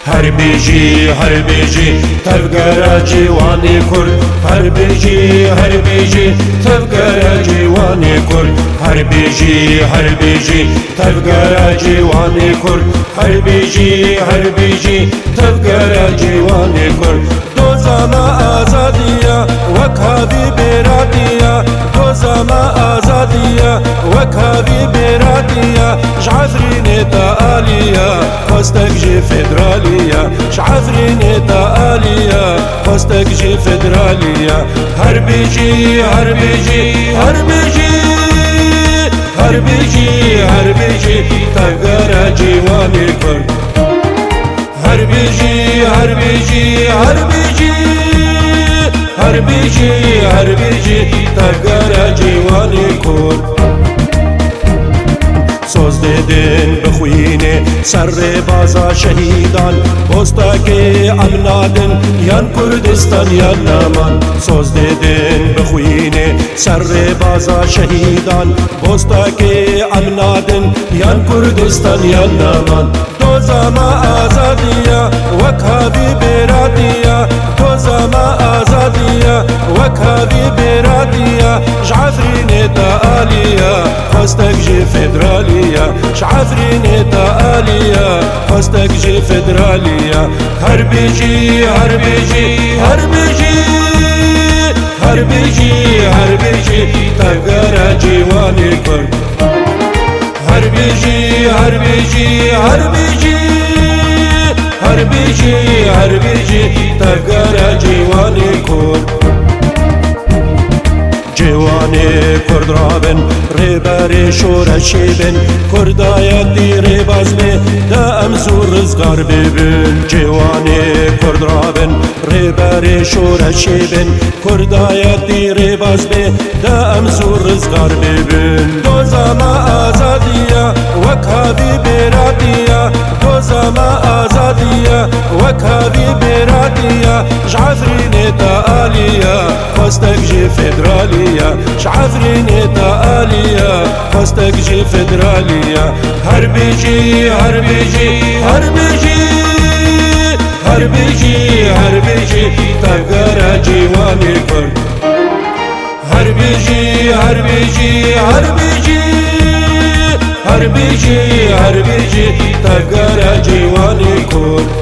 هربيجي تفقر جواني كرد هربيجي تفقر جواني كرد هربيجي تفقر جواني كرد هربيجي تفقر جواني كرد دوزاما آزادية وكهذي برادية دوزاما آزادية وكهذي برادية جعفريني تآلية خواستك جي فدرالية شعفريني تآلية خواستك جي فدرالية هربيجي تفقر جواني كرد هربيجي تفقر جواني كرد سوز دیدن بخوینه سر بازا شهیدان بوستاکی امنادن یان کردستان یان نامان سوز دیدن بخوینه سر بازا شهیدان بوستاکی امنادن یان کردستان یان نامان دوزاما آزادیه وکهذی برادیه دوزاما آزادیه وکهذی برادیه جعفرینی تآلية خواستك جي فدرالية شعفريني تآلية خواستك جي فدرالية هربيجي تفقر جواني كرد هربيجي تفقر جواني كرد جواني كرد رابن ريباري شورشي بن كردايا دي ريبازمي دا امزور رزقار ببن جواني كرد رابن ريباري شورشي بن كردايا دي ريبازمي دا امزور رزقار ببن دوزاما آزادية وكهذي برادية دوزاما آزادية وكهذي برادية جعفريني تآلية خواستك جي فدرالية شعفريني تآلية خواستك جي فدرالية هربيجي تفقر جواني كرد هربيجي تفقر جواني كرد